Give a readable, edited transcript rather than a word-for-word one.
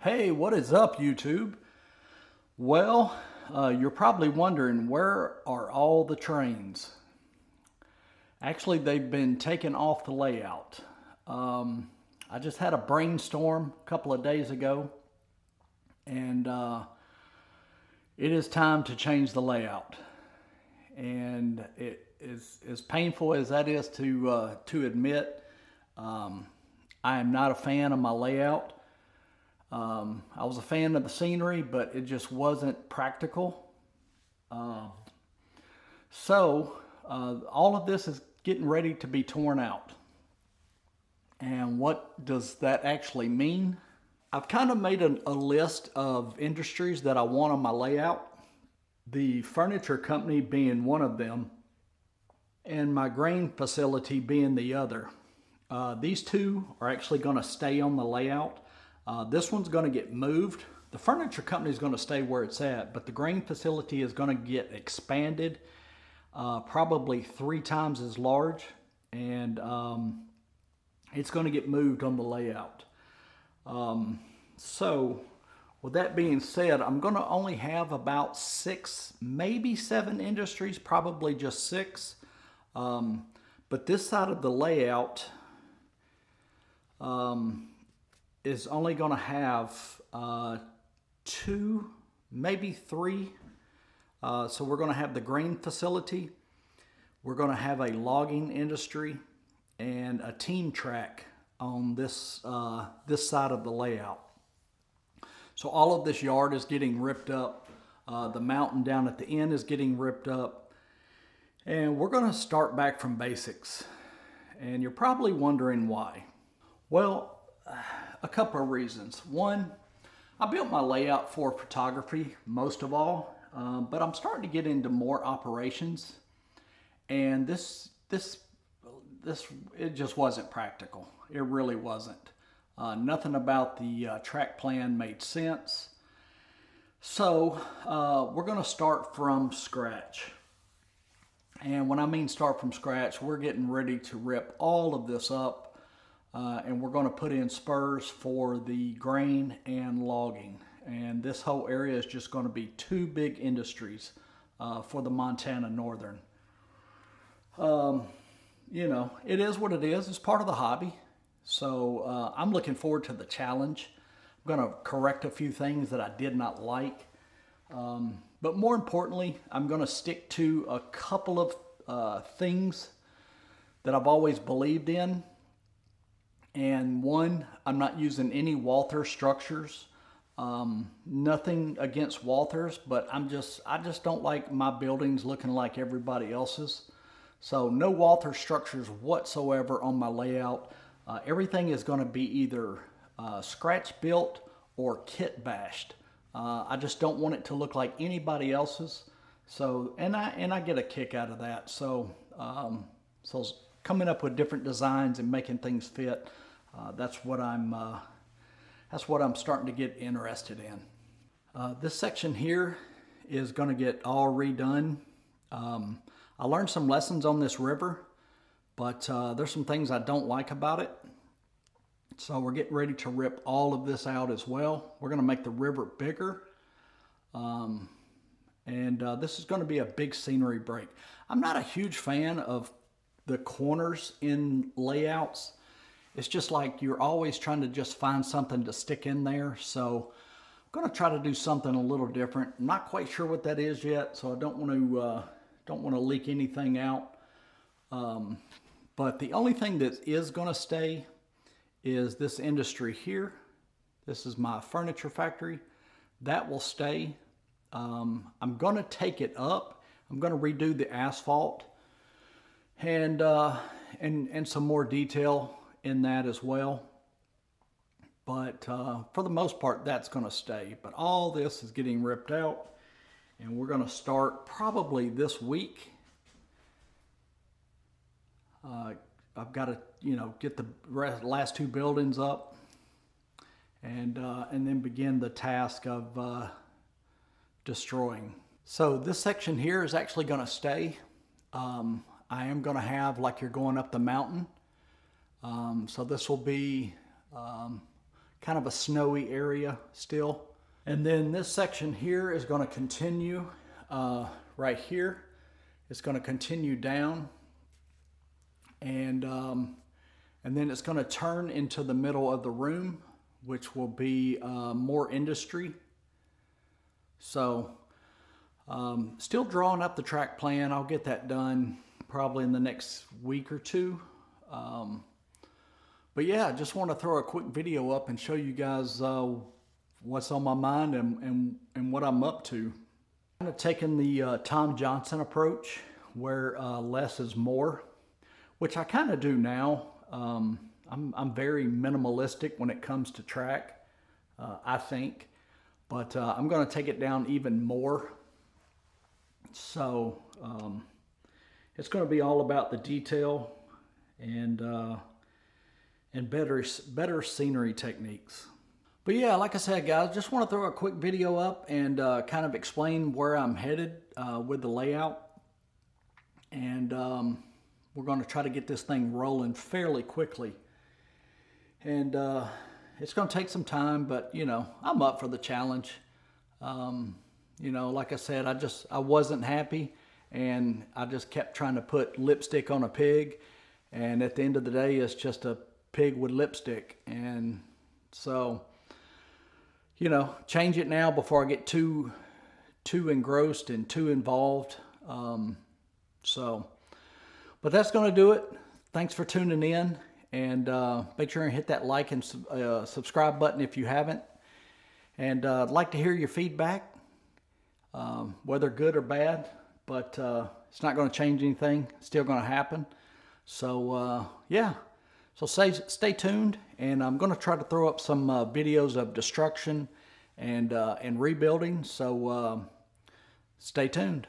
Hey, what is up, YouTube? Well, you're probably wondering, where are all the trains? Actually, they've been taken off the layout. I just had a brainstorm a couple of days ago, and it is time to change the layout. And it is as painful as that is to admit. I am not a fan of my layout. I was a fan of the scenery, but it just wasn't practical. Uh, so all of this is getting ready to be torn out. And what does that actually mean? I've kind of made a list of industries that I want on my layout, the furniture company being one of them, and my grain facility being the other. These two are actually going to stay on the layout. This one's going to get moved. The furniture company is going to stay where it's at, but the grain facility is going to get expanded, probably 3 times as large, and it's going to get moved on the layout. So, with that being said, I'm going to only have about 6, maybe 7 industries, probably just 6. But this side of the layout is only going to have 2, maybe 3. So we're going to have the grain facility, we're going to have a logging industry, and a team track on this side of the layout. So all of this yard is getting ripped up. The mountain down at the end is getting ripped up. And we're going to start back from basics. And you're probably wondering why. Well, a couple of reasons. One, I built my layout for photography most of all, but I'm starting to get into more operations. And this it just wasn't practical. It really wasn't. Nothing about the track plan made sense. So we're going to start from scratch. And when I mean start from scratch, we're getting ready to rip all of this up, and we're going to put in spurs for the grain and logging. And this whole area is just going to be 2 big industries for the Montana Northern. It is what it is. It's part of the hobby. So I'm looking forward to the challenge. I'm going to correct a few things that I did not like. But more importantly, I'm going to stick to a couple of things that I've always believed in. And one, I'm not using any Walther structures. Nothing against Walthers, but I just don't like my buildings looking like everybody else's. So no Walther structures whatsoever on my layout. Everything is going to be either scratch built or kit bashed. I just don't want it to look like anybody else's. So and I get a kick out of that. So coming up with different designs and making things fit, that's what I'm starting to get interested in. This section here is going to get all redone. I learned some lessons on this river, but there's some things I don't like about it. So we're getting ready to rip all of this out as well. We're going to make the river bigger. And this is going to be a big scenery break. I'm not a huge fan of the corners in layouts. It's just like you're always trying to just find something to stick in there. So I'm going to try to do something a little different. I'm not quite sure what that is yet, so I don't want to leak anything out. But the only thing that is going to stay is this industry here. This is my furniture factory. That will stay. I'm going to take it up. I'm going to redo the asphalt and some more detail in that as well. But for the most part, that's going to stay. But all this is getting ripped out, and we're going to start probably this week. I've got to, get the last 2 buildings up, and then begin the task of destroying. So this section here is actually going to stay. I am going to have, like you're going up the mountain. So this will be kind of a snowy area still. And then this section here is going to continue right here. It's going to continue down, and then it's going to turn into the middle of the room, which will be more industry. So still drawing up the track plan. I'll get that done probably in the next week or two. But yeah, I just want to throw a quick video up and show you guys what's on my mind and what I'm up to. I'm kind of taking the Tom Johnson approach, where less is more, which I kind of do now. I'm very minimalistic when it comes to track, I think, but I'm going to take it down even more. So it's going to be all about the detail and better scenery techniques. But yeah, like I said, guys, just want to throw a quick video up and kind of explain where I'm headed with the layout. And we're going to try to get this thing rolling fairly quickly. And it's going to take some time, but you know, I'm up for the challenge. You know, like I said, I wasn't happy, and I just kept trying to put lipstick on a pig, and at the end of the day, it's just a pig with lipstick. And so, you know, change it now before I get too engrossed and too involved. But that's going to do it. Thanks for tuning in, and make sure and hit that like and subscribe button if you haven't. And I'd like to hear your feedback, whether good or bad, but it's not going to change anything. It's still going to happen. So yeah, so stay tuned, and I'm going to try to throw up some videos of destruction and rebuilding. So stay tuned.